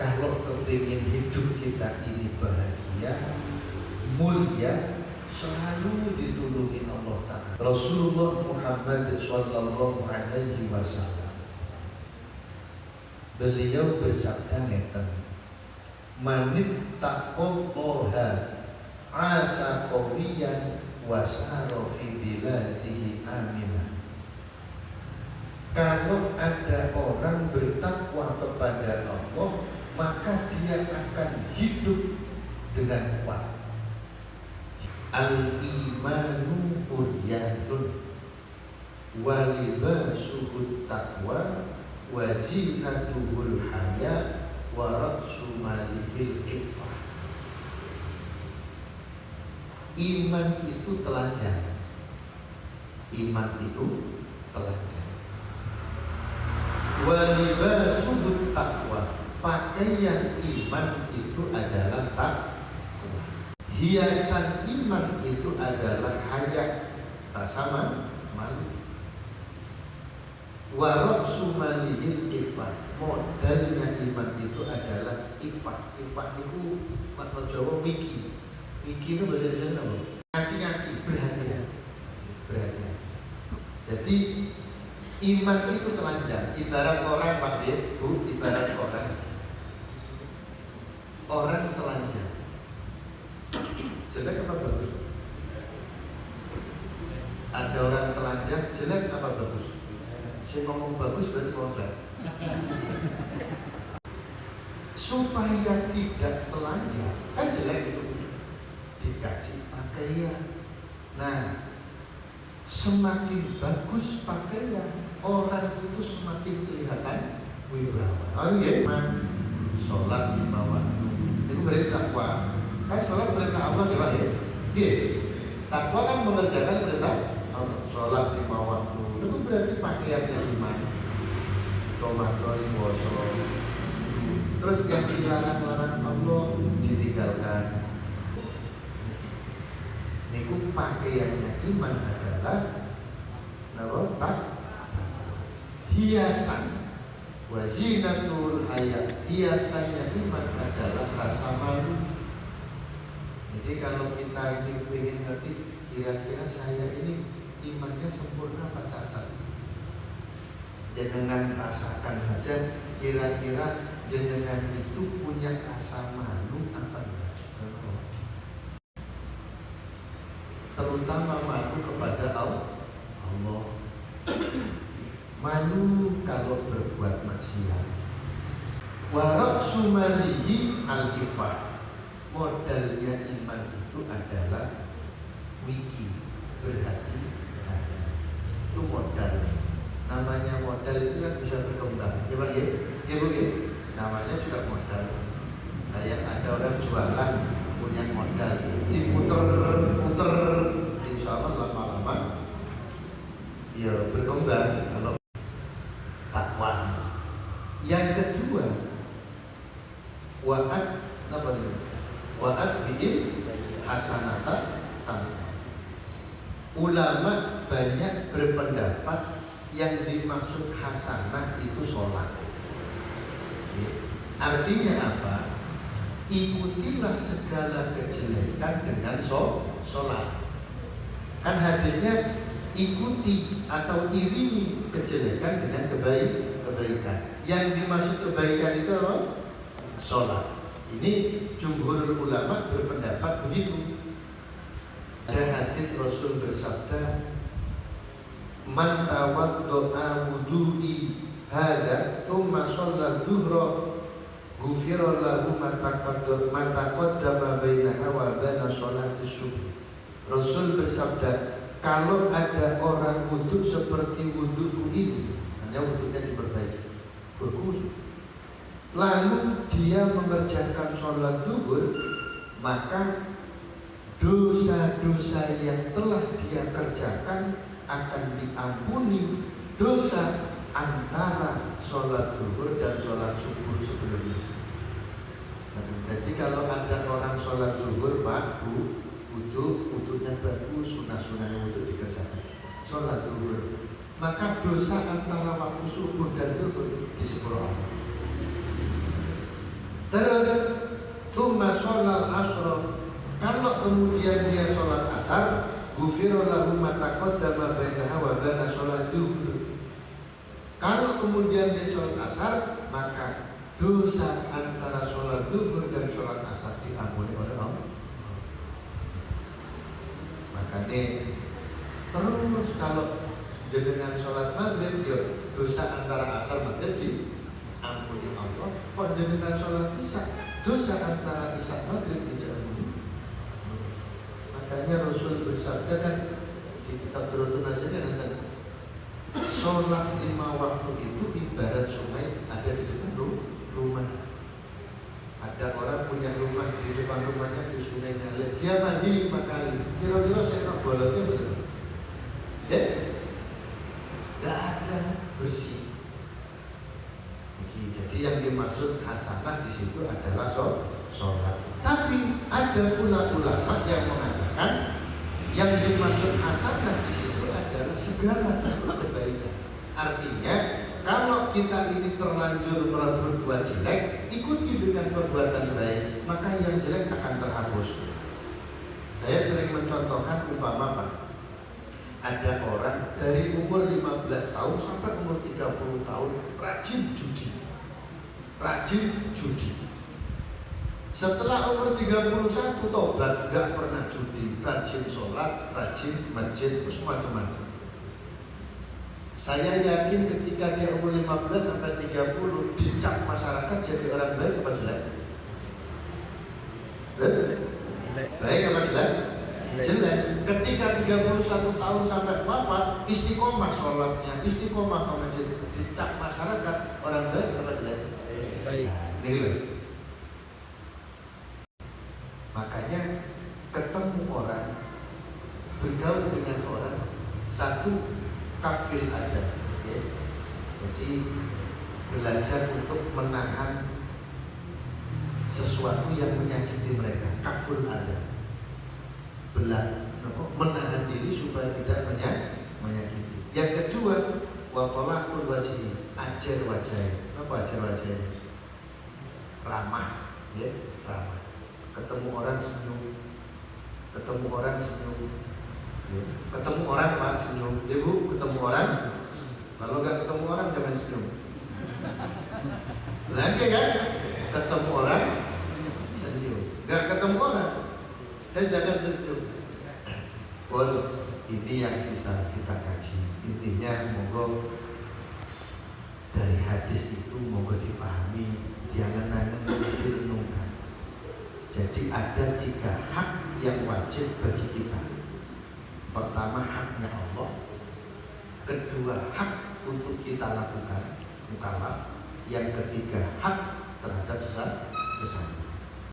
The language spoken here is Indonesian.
Kalau kepingin hidup kita ini bahagia, mulia, selalu ditulungi Allah Ta'ala. Rasulullah Muhammad Sallallahu Alaihi Wasallam, beliau bersabda ngeten, manit taqallaha asa qawiyan wasara fi biladihi aminah. Kalau ada orang bertakwa kepada Allah, maka dia akan hidup dengan kuat. Al-imanu uryanun walibasuhut taqwa wa zinatuhul haya wa ra'su malihil iffah. Iman itu telanjang. Iman itu telanjang. Walibasuhut taqwa, pakaian iman itu adalah takwa. Hiasan iman itu adalah haya, rasa malu. Waraqsu malihil ifah, modalnya iman itu adalah ifah. Ifah itu makna Jawa miki. Miki itu bahasa Indonesia apa? Hati-hati, berhati-hati. Berhati-hati. Jadi iman itu telanjang. Ibarat orang, Pak Bu, ibarat orang telanjang. Jelek apa bagus? Ada orang telanjang, jelek apa bagus? Saya ngomong bagus berarti jelek. Supaya tidak telanjang, kan jelek itu, dikasih pakaian. Nah, semakin bagus pakaian, orang itu semakin kelihatan wibawa. Oh iya, sholat 5 waktu. Itu berarti takwa. Kan sholat perintah Allah ya Pak ya? Iya. Takwa kan mengerjakan perintah Allah. Sholat 5 waktu. Itu berarti pakaiannya iman. Ramadan, puasa. Terus yang dilarang-larang Allah ditinggalkan. Niku pakaiannya iman adalah takwa. Hiasan wazinatul hayat, hiasannya iman adalah rasa malu. Jadi kalau kita ini ingin ngerti kira-kira saya ini imannya sempurna apa cacat, jenengan rasakan saja kira-kira jenengan itu punya rasa malu apa enggak, terutama malu kepada Allah. Malu kalau berbuat maksiat. Waraqsu malihi al-ifah, modalnya iman itu adalah wiki, berhati-hati. Itu modal. Namanya modal itu kan bisa berkembang. Ya Pak ya? Ya Bu ya? Namanya juga modal. Kayak ada orang jualan punya modal, diputer-puter, insya Allah lama-lama ya berkembang. Kalau takwa. Yang kedua, wa'at apa ini? Wa'at bi'il hasanata tamimah. Ulama banyak berpendapat yang dimaksud hasanah itu sholat. Artinya apa? Ikutilah segala kejelekan dengan sholat. Kan hadisnya ikuti atau iringi kejelekan dengan kebaikan. Yang dimaksud kebaikan itu apa? Sholat. Ini jumhur ulama berpendapat begitu. Ada hadis Rasul bersabda, man tawaddo'a wudu'i hadza thumma shalla dhuhra ghufira lahu ma taqaddama bainaha wa baina sholati subuh. Rasul bersabda, kalau ada orang wudhu seperti wudhuku ini, hanya wudhunya diperbaiki, berkhusus, lalu dia mengerjakan sholat zuhur, maka dosa-dosa yang telah dia kerjakan akan diampuni dosa antara sholat zuhur dan sholat subuh sebelumnya. Jadi kalau ada orang sholat zuhur, Pak, Bu, wudhunya bagus, sunnah-sunnahnya wudhu dikerjakan, sholat zuhur, maka dosa antara waktu subuh dan zuhur disepuro. Terus tsumma sholal asra, kalau kemudian dia sholat asar, ghufira lahu ma taqaddama bainaha wa baina sholat zuhur. Kalau kemudian dia sholat asar, maka dosa antara sholat zuhur dan sholat asar diampuni oleh Allah. Makanya terus kalau jenengan sholat maghrib, dosa antara asar maghrib diampuni Allah. Kok jenengan sholat isya, dosa antara isya maghrib diampuni. Makanya Rasul bersabda kan di kitab Durratun Nasihin ada sholat 5 waktu itu ibarat sungai ada di depan rumah. Ada orang punya rumah di depan rumahnya di sungai ngalir, dia mandi 5 kali. Kira-kira saya nak bolotnya betul? Ya, tidak ada bersih. Jadi yang dimaksud hasanah di situ adalah sholat. Tapi ada pula ulama yang mengatakan yang dimaksud hasanah di situ adalah segala bentuk kebaikan. Artinya kalau kita ini terlanjur berbuat jelek, ikuti dengan perbuatan baik, maka yang jelek akan terhapus. Saya sering mencontohkan umpama Pak, ada orang dari umur 15 tahun sampai umur 30 tahun rajin judi. Setelah umur 31 tobat, gak pernah judi, rajin sholat, rajin masjid, terus macam-macam. Saya yakin ketika dia umur 15 sampai 30 dicap masyarakat jadi orang baik apa jelek? Baik apa jelek? Jelek. Ketika 31 tahun sampai wafat, istiqomah sholatnya, istiqomah ke masjid, dicap masyarakat orang baik apa jelek? Baik. Nah, ini loh. Makanya ketemu orang, bergaul dengan orang, satu kafil ada, ya. Jadi belajar untuk menahan sesuatu yang menyakiti mereka, kaful ada, menahan diri supaya tidak menyakiti. Yang kedua, watolakul wajhi, ajar wajah. Apa ajar wajah? Ramah, ya, ramah. Ketemu orang senyum, ya. Ketemu orang Pak senyum, Ibu ketemu orang, kalau nggak ketemu orang jangan senyum. Lagi kan, ketemu orang senyum, nggak ketemu orang, jangan senyum. Ini yang bisa kita kaji. Intinya moga dari hadis itu moga dipahami, jangan direnungkan. Jadi ada 3 hak yang wajib bagi kita. Pertama haknya Allah, kedua hak untuk kita lakukan mukallaf, yang ketiga hak terhadap sesama.